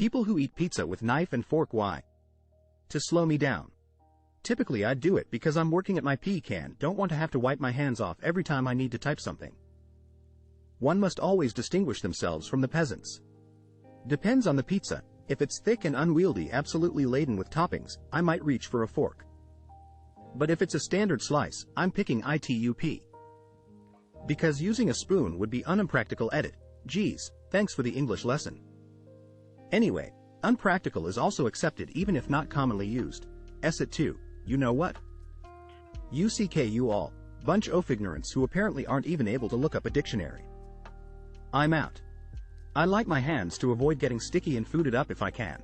People who eat pizza with knife and fork. Why? To slow me down. Typically I'd do it because I'm working at my pee can, don't want to have to wipe my hands off every time I need to type something. One must always distinguish themselves from the peasants. Depends on the pizza. If it's thick and unwieldy, absolutely laden with toppings, I might reach for a fork. But if it's a standard slice, I'm picking it. Because using a spoon would be unpractical. Edit. Geez, thanks for the English lesson. Anyway, unpractical is also accepted even if not commonly used. It too. You know what? You all. Bunch of ignorants who apparently aren't even able to look up a dictionary. I'm out. I like my hands to avoid getting sticky and fooded up if I can.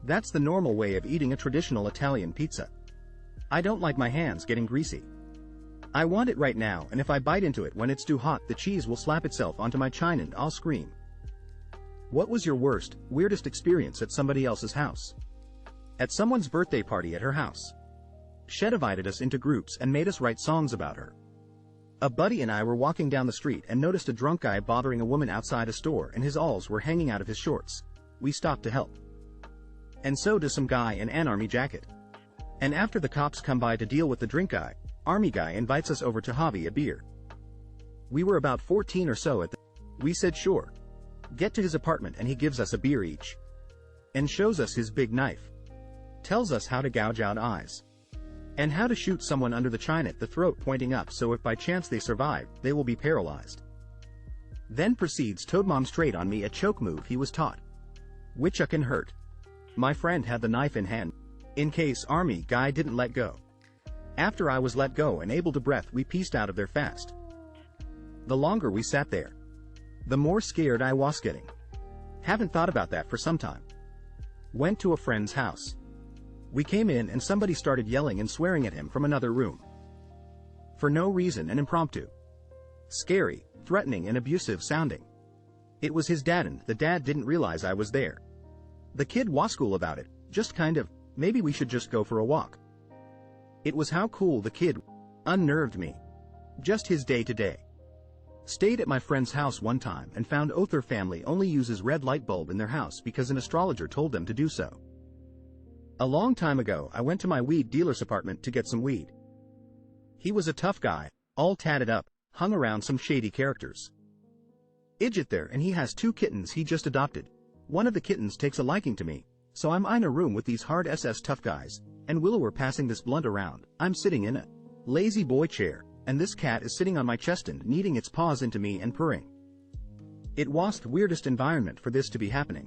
That's the normal way of eating a traditional Italian pizza. I don't like my hands getting greasy. I want it right now, and if I bite into it when it's too hot, the cheese will slap itself onto my chin and I'll scream. What was your weirdest experience at somebody else's house? At someone's birthday party at her house. She divided us into groups and made us write songs about her. A buddy and I were walking down the street and noticed a drunk guy bothering a woman outside a store and his alls were hanging out of his shorts. We stopped to help. And so does some guy in an army jacket. And after the cops come by to deal with the drink guy, army guy invites us over to Javi a beer. We were about 14 or so at the... We said sure. Get to his apartment and he gives us a beer each. And shows us his big knife. Tells us how to gouge out eyes. And how to shoot someone under the chin at the throat pointing up so if by chance they survive, they will be paralyzed. Then proceeds toad mom straight on me, a choke move he was taught. Which can hurt. My friend had the knife in hand, in case army guy didn't let go. After I was let go and able to breath, we pieced out of there fast. The longer we sat there, the more scared I was getting. Haven't thought about that for some time. Went to a friend's house. We came in and somebody started yelling and swearing at him from another room. For no reason and impromptu. Scary, threatening and abusive sounding. It was his dad and the dad didn't realize I was there. The kid was cool about it, just kind of, maybe we should just go for a walk. It was how cool the kid unnerved me. Just his day-to-day. Stayed at my friend's house one time and found their family only uses red light bulb in their house because an astrologer told them to do so. A long time ago I went to my weed dealer's apartment to get some weed. He was a tough guy, all tatted up, hung around some shady characters. Idjit there and he has 2 kittens he just adopted. One of the kittens takes a liking to me, so I'm in a room with these hard SS tough guys, and we're passing this blunt around. I'm sitting in a lazy boy chair, and this cat is sitting on my chest and kneading its paws into me and purring. It was the weirdest environment for this to be happening.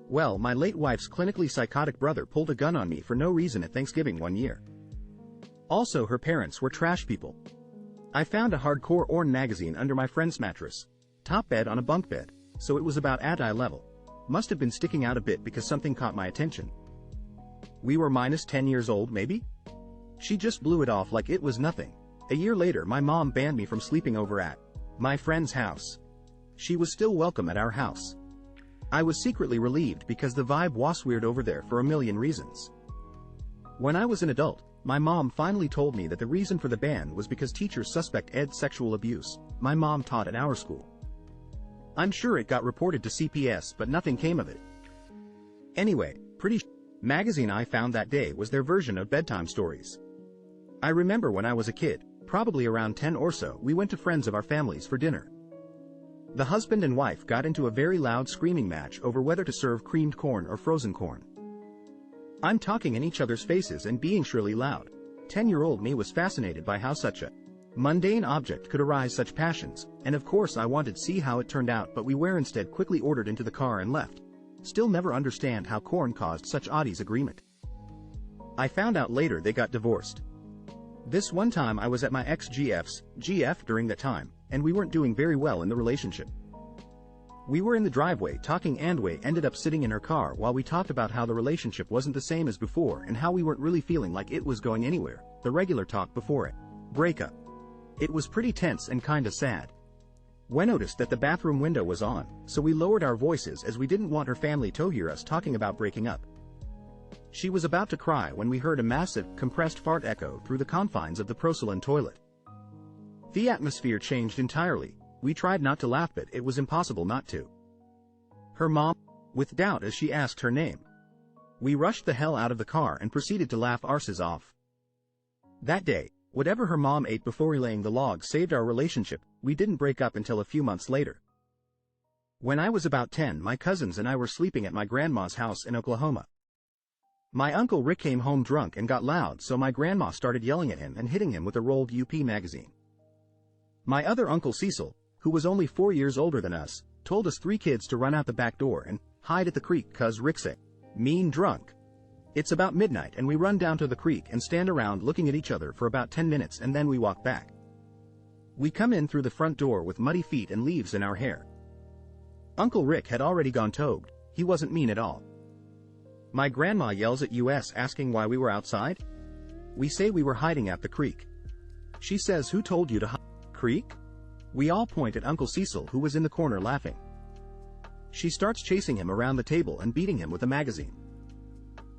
Well, my late wife's clinically psychotic brother pulled a gun on me for no reason at Thanksgiving one year. Also, her parents were trash people. I found a hardcore Orn magazine under my friend's mattress. Top bed on a bunk bed, so it was about at eye level. Must have been sticking out a bit because something caught my attention. We were minus 10 years old maybe? She just blew it off like it was nothing. A year later my mom banned me from sleeping over at my friend's house. She was still welcome at our house. I was secretly relieved because the vibe was weird over there for a million reasons. When I was an adult, my mom finally told me that the reason for the ban was because teachers suspect sexual abuse my mom taught at our school. I'm sure it got reported to CPS but nothing came of it. Anyway, magazine I found that day was their version of bedtime stories. I remember when I was a kid, probably around 10 or so, we went to friends of our families for dinner. The husband and wife got into a very loud screaming match over whether to serve creamed corn or frozen corn. I'm talking in each other's faces and being shrilly loud. 10-year-old me was fascinated by how such a mundane object could arise such passions, and of course I wanted to see how it turned out, but we were instead quickly ordered into the car and left. Still never understand how corn caused such odd disagreement. I found out later they got divorced. This one time I was at my ex-GF's GF during that time, and we weren't doing very well in the relationship. We were in the driveway talking and we ended up sitting in her car while we talked about how the relationship wasn't the same as before and how we weren't really feeling like it was going anywhere, the regular talk before it. Breakup. It was pretty tense and kinda sad. We noticed that the bathroom window was on, so we lowered our voices as we didn't want her family to hear us talking about breaking up. She was about to cry when we heard a massive, compressed fart echo through the confines of the porcelain toilet. The atmosphere changed entirely. We tried not to laugh but it was impossible not to. Her mom with doubt as she asked her name. We rushed the hell out of the car and proceeded to laugh arses off. That day, whatever her mom ate before relaying the log saved our relationship. We didn't break up until a few months later. When I was about 10, my cousins and I were sleeping at my grandma's house in Oklahoma. My uncle Rick came home drunk and got loud, so my grandma started yelling at him and hitting him with a rolled UP magazine. My other uncle Cecil, who was only 4 years older than us, told us 3 kids to run out the back door and hide at the creek 'cause Rick's a mean drunk. It's about midnight and we run down to the creek and stand around looking at each other for about 10 minutes and then we walk back. We come in through the front door with muddy feet and leaves in our hair. Uncle Rick had already gone toad. He wasn't mean at all. My grandma yells at us asking why we were outside. We say we were hiding at the creek. She says, "Who told you to hide? Creek?" We all point at Uncle Cecil, who was in the corner laughing. She starts chasing him around the table and beating him with a magazine.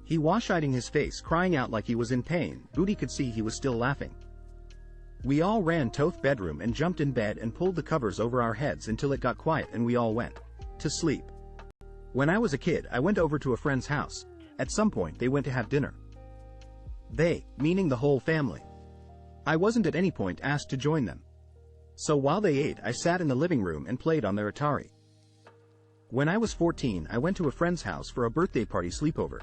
He was hiding his face, crying out like he was in pain. Booty could see he was still laughing. We all ran to the bedroom and jumped in bed and pulled the covers over our heads until it got quiet and we all went to sleep. When I was a kid, I went over to a friend's house. At some point they went to have dinner. They, meaning the whole family. I wasn't at any point asked to join them. So while they ate, I sat in the living room and played on their Atari. When I was 14, I went to a friend's house for a birthday party sleepover.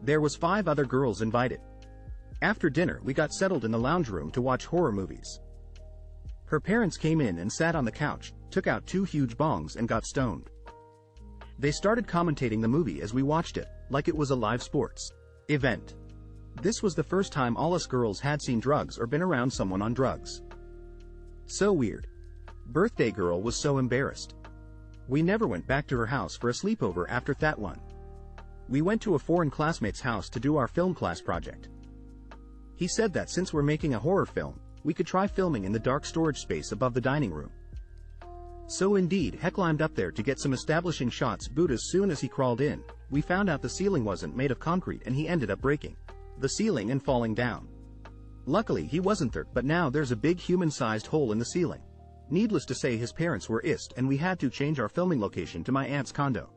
There was 5 other girls invited. After dinner, we got settled in the lounge room to watch horror movies. Her parents came in and sat on the couch, took out 2 huge bongs and got stoned. They started commentating the movie as we watched it, like it was a live sports event. This was the first time all us girls had seen drugs or been around someone on drugs. So weird. Birthday girl was so embarrassed. We never went back to her house for a sleepover after that one. We went to a foreign classmate's house to do our film class project. He said that since we're making a horror film, we could try filming in the dark storage space above the dining room. So indeed, he climbed up there to get some establishing shots, but as soon as he crawled in, we found out the ceiling wasn't made of concrete and he ended up breaking the ceiling and falling down. Luckily he wasn't hurt, but now there's a big human-sized hole in the ceiling. Needless to say, his parents were pissed and we had to change our filming location to my aunt's condo.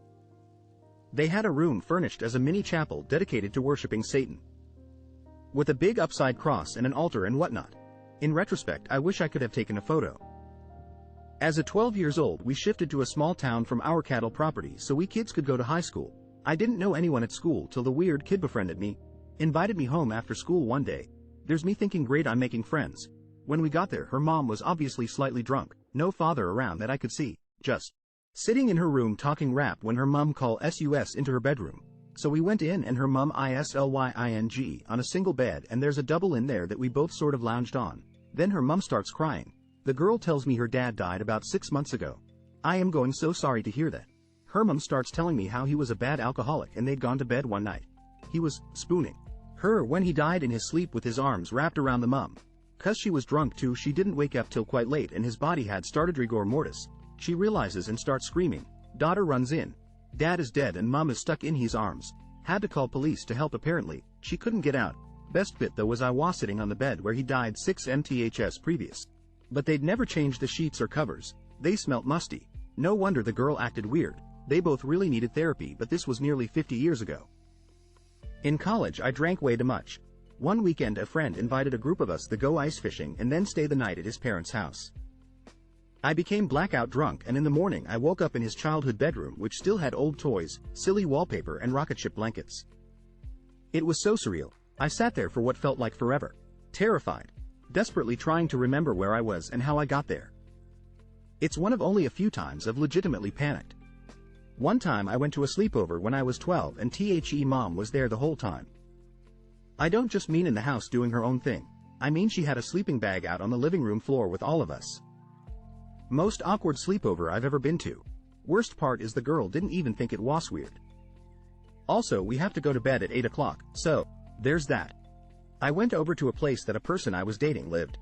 They had a room furnished as a mini chapel dedicated to worshiping Satan, with a big upside cross and an altar and whatnot. In retrospect, I wish I could have taken a photo. As a 12 years old, we shifted to a small town from our cattle property so we kids could go to high school. I didn't know anyone at school till the weird kid befriended me, invited me home after school one day. There's me thinking, great, I'm making friends. When we got there, her mom was obviously slightly drunk, no father around that I could see, just sitting in her room talking rap when her mom called us into her bedroom. So we went in and her mum islying on a single bed and there's a double in there that we both sort of lounged on. Then her mum starts crying. The girl tells me her dad died about 6 months ago. I am going, so sorry to hear that. Her mum starts telling me how he was a bad alcoholic and they'd gone to bed one night. He was spooning her when he died in his sleep with his arms wrapped around the mum. 'Cause she was drunk too, she didn't wake up till quite late and his body had started rigor mortis. She realizes and starts screaming. Daughter runs in. Dad is dead and mum is stuck in his arms. Had to call police to help apparently. She couldn't get out. Best bit though was I was sitting on the bed where he died 6 months previous. But they'd never changed the sheets or covers. They smelt musty. No wonder the girl acted weird. They both really needed therapy, but this was nearly 50 years ago. In college I drank way too much. One weekend a friend invited a group of us to go ice fishing and then stay the night at his parents' house. I became blackout drunk and in the morning I woke up in his childhood bedroom, which still had old toys, silly wallpaper and rocket ship blankets. It was so surreal. I sat there for what felt like forever. Terrified. Desperately trying to remember where I was and how I got there. It's one of only a few times I've legitimately panicked. One time I went to a sleepover when I was 12 and mom was there the whole time. I don't just mean in the house doing her own thing. I mean she had a sleeping bag out on the living room floor with all of us. Most awkward sleepover I've ever been to. Worst part is the girl didn't even think it was weird. Also, we have to go to bed at 8 o'clock, so there's that. I went over to a place that a person I was dating lived.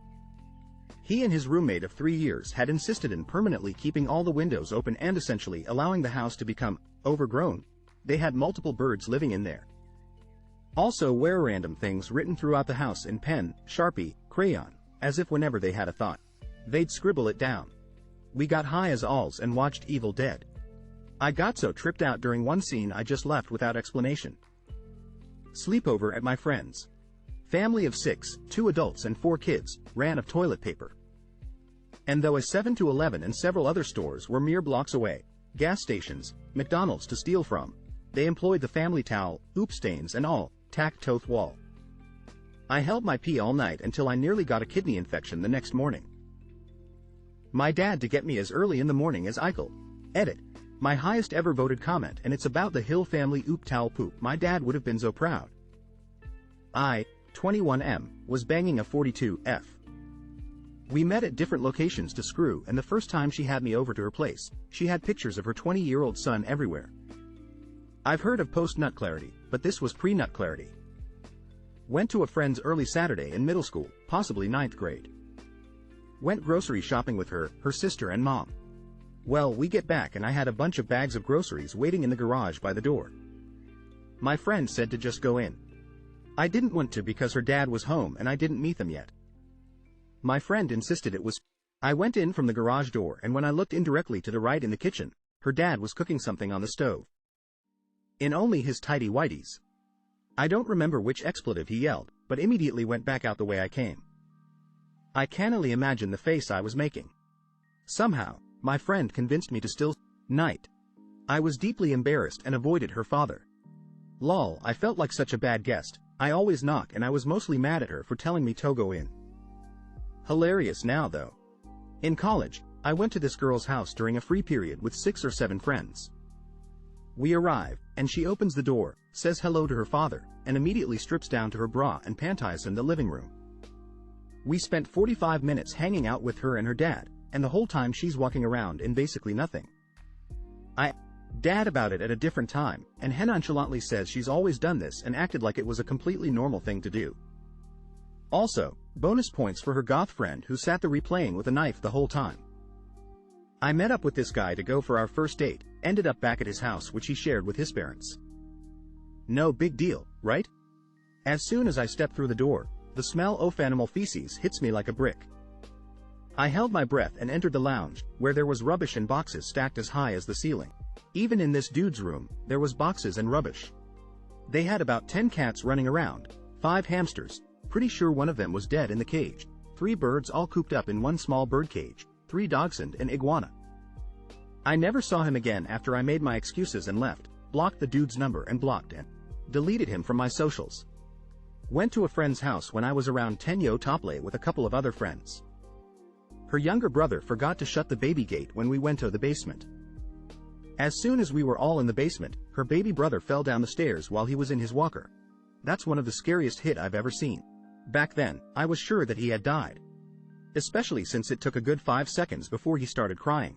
He and his roommate of 3 years had insisted in permanently keeping all the windows open and essentially allowing the house to become overgrown. They had multiple birds living in there. Also were random things written throughout the house in pen, Sharpie, crayon, as if whenever they had a thought, they'd scribble it down. We got high as alls and watched Evil Dead. I got so tripped out during one scene I just left without explanation. Sleepover at my friend's. Family of 6, 2 adults and 4 kids, ran of toilet paper. And though a 7-Eleven and several other stores were mere blocks away, gas stations, McDonald's to steal from, they employed the family towel, oop stains and all, tacked to the wall. I held my pee all night until I nearly got a kidney infection the next morning. My dad to get me as early in the morning as Eichel. Edit. My highest ever voted comment, and it's about the Hill family oop towel poop. My dad would have been so proud. I, 21M, was banging a 42F. We met at different locations to screw, and the first time she had me over to her place, she had pictures of her 20-year-old son everywhere. I've heard of post-nut clarity, but this was pre-nut clarity. Went to a friend's early Saturday in middle school, possibly 9th grade. Went grocery shopping with her, her sister and mom. Well, we get back and I had a bunch of bags of groceries waiting in the garage by the door. My friend said to just go in. I didn't want to because her dad was home and I didn't meet them yet. My friend insisted it was. I went in from the garage door, and when I looked indirectly to the right in the kitchen, her dad was cooking something on the stove. In only his tidy whities. I don't remember which expletive he yelled, but immediately went back out the way I came. I can only imagine the face I was making. Somehow, my friend convinced me to still night. I was deeply embarrassed and avoided her father. Lol, I felt like such a bad guest. I always knock, and I was mostly mad at her for telling me to go in. Hilarious now though. In college, I went to this girl's house during a free period with 6 or 7 friends. We arrive, and she opens the door, says hello to her father, and immediately strips down to her bra and panties in the living room. We spent 45 minutes hanging out with her and her dad, and the whole time she's walking around in basically nothing. I dad about it at a different time, and he nonchalantly says she's always done this and acted like it was a completely normal thing to do. Also, bonus points for her goth friend who sat there replaying with a knife the whole time. I met up with this guy to go for our first date, ended up back at his house which he shared with his parents. No big deal, right? As soon as I step through the door, the smell of animal feces hits me like a brick. I held my breath and entered the lounge, where there was rubbish and boxes stacked as high as the ceiling. Even in this dude's room, there was boxes and rubbish. They had about 10 cats running around, 5 hamsters, pretty sure one of them was dead in the cage, 3 birds all cooped up in one small bird cage, 3 dachshund and iguana. I never saw him again after I made my excuses and left, blocked the dude's number and blocked and deleted him from my socials. Went to a friend's house when I was around 10 yo toplay with a couple of other friends. Her younger brother forgot to shut the baby gate when we went to the basement. As soon as we were all in the basement, her baby brother fell down the stairs while he was in his walker. That's one of the scariest hit I've ever seen. Back then, I was sure that he had died. Especially since it took a good 5 seconds before he started crying.